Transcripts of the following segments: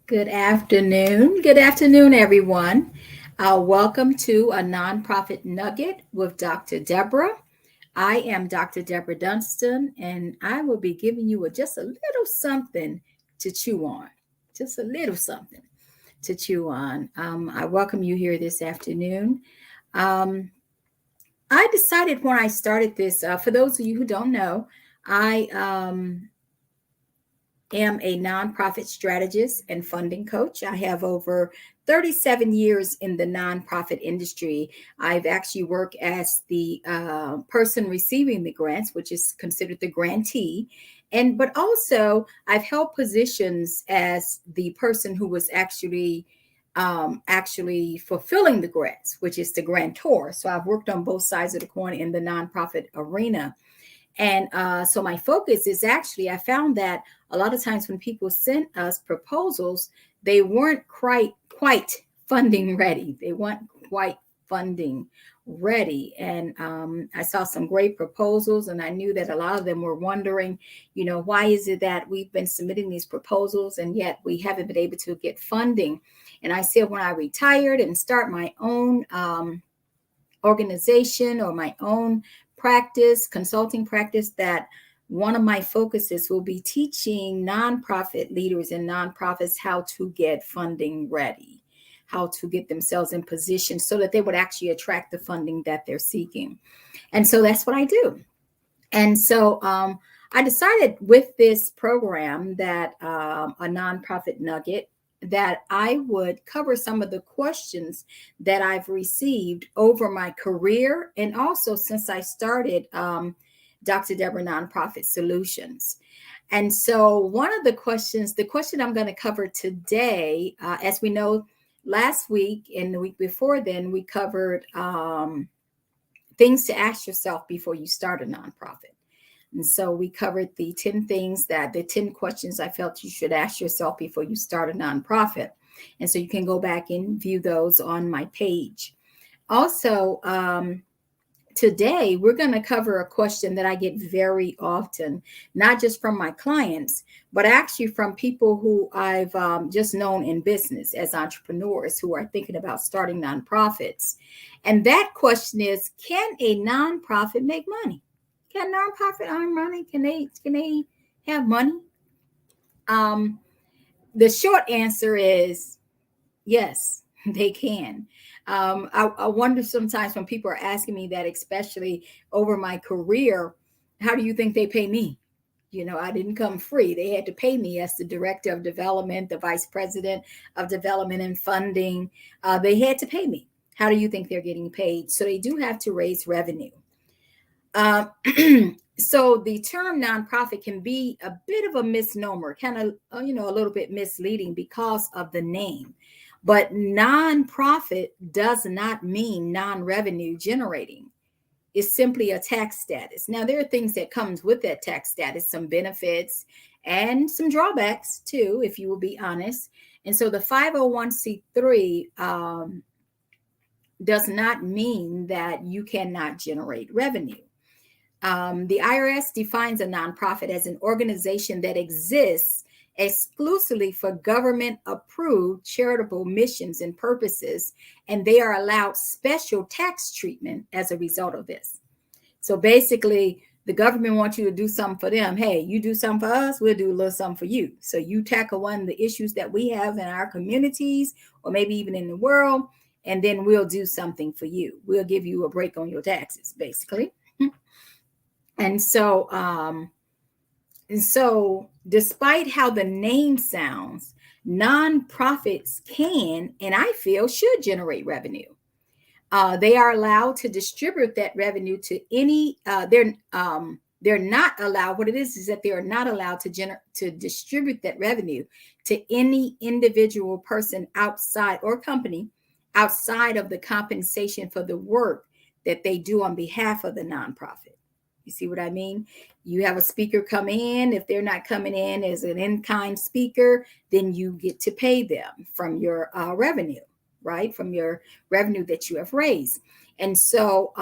Good afternoon. Good afternoon, everyone. Welcome to a Nonprofit Nugget with DrDebra. I am DrDebra Dunstan, and I will be giving you just a little something to chew on. Just a little something to chew on. I welcome you here this afternoon. Um, I decided when I started this, for those of you who don't know, I am a nonprofit strategist and funding coach. I have over 37 years in the nonprofit industry. I've actually worked as the person receiving the grants, which is considered the grantee. But also I've held positions as the person who was actually fulfilling the grants, which is the grantor. So I've worked on both sides of the coin in the nonprofit arena. And so my focus is actually, I found that a lot of times when people sent us proposals, they weren't quite funding ready. They weren't quite funding ready. And I saw some great proposals, and I knew that a lot of them were wondering, why is it that we've been submitting these proposals and yet we haven't been able to get funding? And I said, when I retired and start my own organization or my own consulting practice, that one of my focuses will be teaching nonprofit leaders and nonprofits how to get funding ready, how to get themselves in position so that they would actually attract the funding that they're seeking. And so that's what I do. And so I decided with this program that a Nonprofit Nugget, that I would cover some of the questions that I've received over my career and also since I started DrDebra Nonprofit Solutions. And so one of the question I'm going to cover today, as we know, last week and the week before then, we covered things to ask yourself before you start a nonprofit. And so we covered the 10 questions I felt you should ask yourself before you start a nonprofit. And so you can go back and view those on my page. Also, today we're going to cover a question that I get very often, not just from my clients, but actually from people who I've just known in business as entrepreneurs who are thinking about starting nonprofits. And that question is, can a nonprofit make money? Can nonprofit earn money? Can they have money? The short answer is yes, they can. I wonder sometimes when people are asking me that, especially over my career, how do you think they pay me? I didn't come free. They had to pay me as the director of development, the vice president of development and funding. They had to pay me. How do you think they're getting paid? So they do have to raise revenue. So the term nonprofit can be a bit of a misnomer, kind of, a little bit misleading because of the name. But nonprofit does not mean non-revenue generating. It's simply a tax status. Now, there are things that comes with that tax status, some benefits and some drawbacks too, if you will be honest. And so the 501c3 does not mean that you cannot generate revenue. The IRS defines a nonprofit as an organization that exists exclusively for government-approved charitable missions and purposes, and they are allowed special tax treatment as a result of this. So basically, the government wants you to do something for them. Hey, you do something for us, we'll do a little something for you. So you tackle one of the issues that we have in our communities, or maybe even in the world, and then we'll do something for you. We'll give you a break on your taxes, basically. And so despite how the name sounds, nonprofits can, and I feel should, generate revenue. They are allowed to distribute that revenue to any, they're not allowed, what it is that they are not allowed to distribute that revenue to any individual person outside or company outside of the compensation for the work that they do on behalf of the nonprofit. You see what I mean? You have a speaker come in. If they're not coming in as an in-kind speaker, then you get to pay them from your revenue, right? From your revenue that you have raised. And so,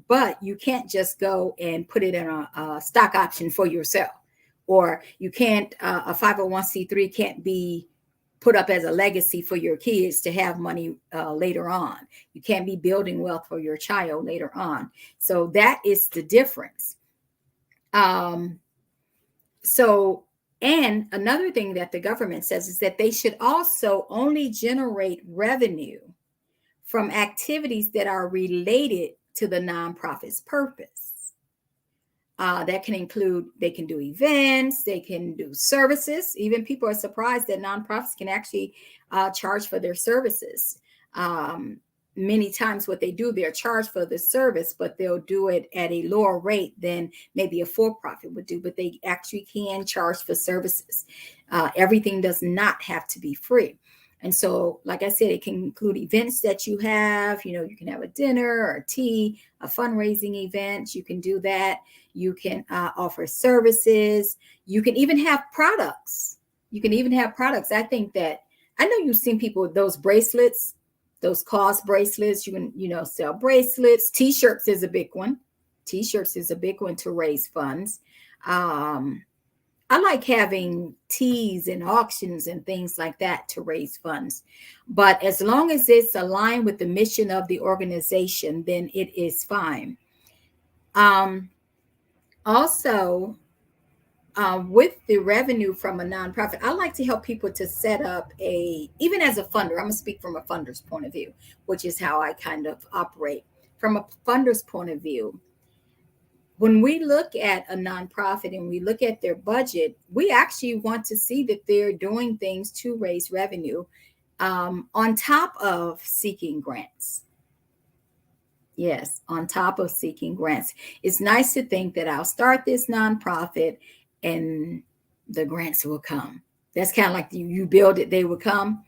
but you can't just go and put it in a stock option for yourself, or you can't, a 501c3 can't be put up as a legacy for your kids to have money later on. You can't be building wealth for your child later on. So that is the difference. So, and another thing that the government says is that they should also only generate revenue from activities that are related to the nonprofit's purpose. That can include, they can do events, they can do services. Even people are surprised that nonprofits can actually charge for their services. Many times what they do, they're charged for the service, but they'll do it at a lower rate than maybe a for-profit would do, but they actually can charge for services. Everything does not have to be free. And so, like I said, it can include events that you have. You know, you can have a dinner or a tea, a fundraising event. You can do that. You can offer services. You can even have products. I think that, I know you've seen people with those bracelets, those cost bracelets. You can, sell bracelets. T-shirts is a big one. T-shirts is a big one to raise funds. I like having teas and auctions and things like that to raise funds. But as long as it's aligned with the mission of the organization, then it is fine. Also, with the revenue from a nonprofit, I like to help people to set up even as a funder, I'm going to speak from a funder's point of view, which is how I kind of operate. From a funder's point of view, when we look at a nonprofit and we look at their budget, we actually want to see that they're doing things to raise revenue on top of seeking grants. Yes, on top of seeking grants. It's nice to think that I'll start this nonprofit and the grants will come. That's kind of like you build it, they will come.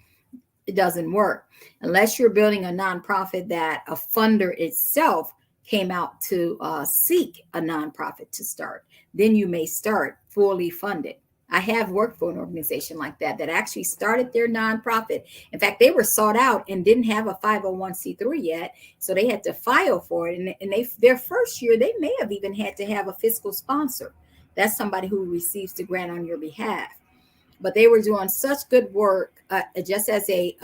It doesn't work unless you're building a nonprofit that a funder itself came out to seek a nonprofit to start. Then you may start fully funded. I have worked for an organization like that actually started their nonprofit. In fact, they were sought out and didn't have a 501c3 yet, so they had to file for it. And their first year, they may have even had to have a fiscal sponsor. That's somebody who receives the grant on your behalf. But they were doing such good work, just as a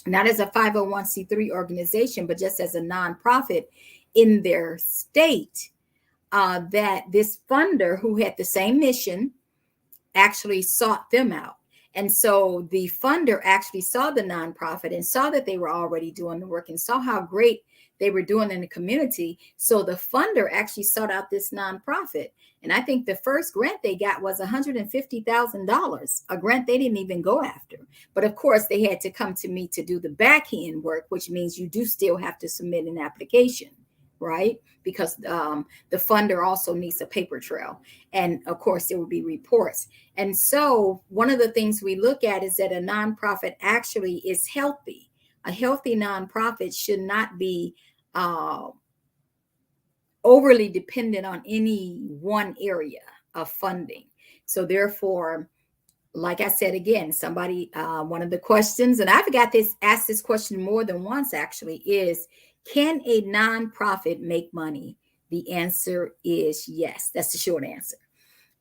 not as a 501c3 organization, but just as a nonprofit in their state, that this funder who had the same mission actually sought them out. And so the funder actually saw the nonprofit and saw that they were already doing the work and saw how great they were doing in the community. So the funder actually sought out this nonprofit. And I think the first grant they got was $150,000, a grant they didn't even go after. But of course, they had to come to me to do the back end work, which means you do still have to submit an application, right? Because the funder also needs a paper trail. And of course, there will be reports. And so one of the things we look at is that a nonprofit actually is healthy. A healthy nonprofit should not be overly dependent on any one area of funding. So therefore, like I said, again, one of the questions, and I've asked this question more than once actually, is, can a nonprofit make money? The answer is yes. That's the short answer.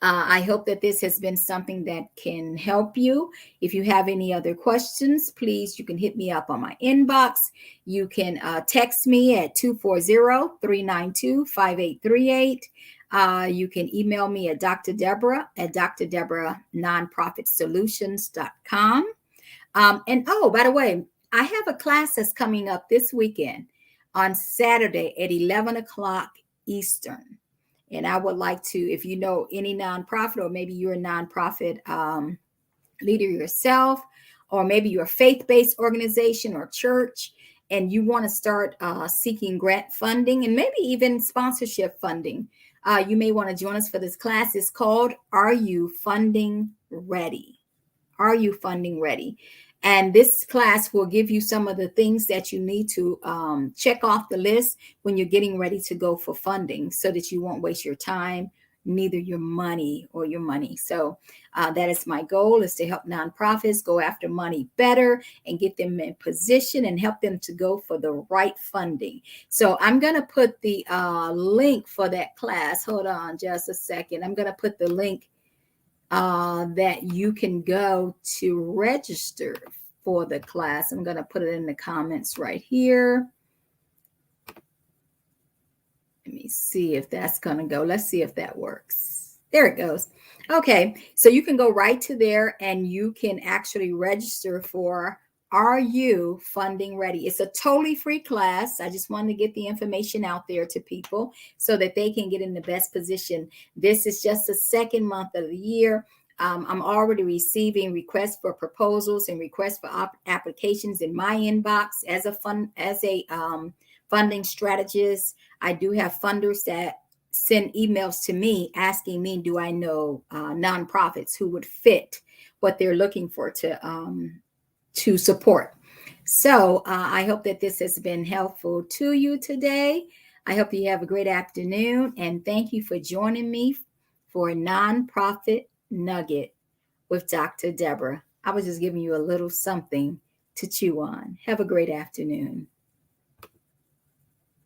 I hope that this has been something that can help you. If you have any other questions, please, you can hit me up on my inbox. You can text me at 240-392-5838. You can email me at DrDebra at DrDebraNonprofitSolutions.com. And oh, by the way, I have a class that's coming up this weekend on Saturday at 11 o'clock Eastern. And I would like to, if you know any nonprofit, or maybe you're a nonprofit leader yourself, or maybe you're a faith-based organization or church, and you want to start seeking grant funding and maybe even sponsorship funding, you may want to join us for this class. It's called, Are You Funding Ready? Are You Funding Ready? And this class will give you some of the things that you need to check off the list when you're getting ready to go for funding, so that you won't waste your time, neither your money. So that is my goal, is to help nonprofits go after money better and get them in position and help them to go for the right funding. So I'm going to put the link for that class. Hold on just a second. I'm going to put the link that you can go to register for the class. I'm going to put it in the comments right here. Let me see if that's going to go. Let's see if that works. There it goes. Okay, so you can go right to there and you can actually register for Are You Funding Ready? It's a totally free class. I just wanted to get the information out there to people so that they can get in the best position. This is just the second month of the year. I'm already receiving requests for proposals and requests for applications in my inbox as a funding strategist. I do have funders that send emails to me asking me, do I know nonprofits who would fit what they're looking for to support. So I hope that this has been helpful to you today. I hope you have a great afternoon, and thank you for joining me for a Nonprofit Nugget with DrDebra. I was just giving you a little something to chew on. Have a great afternoon.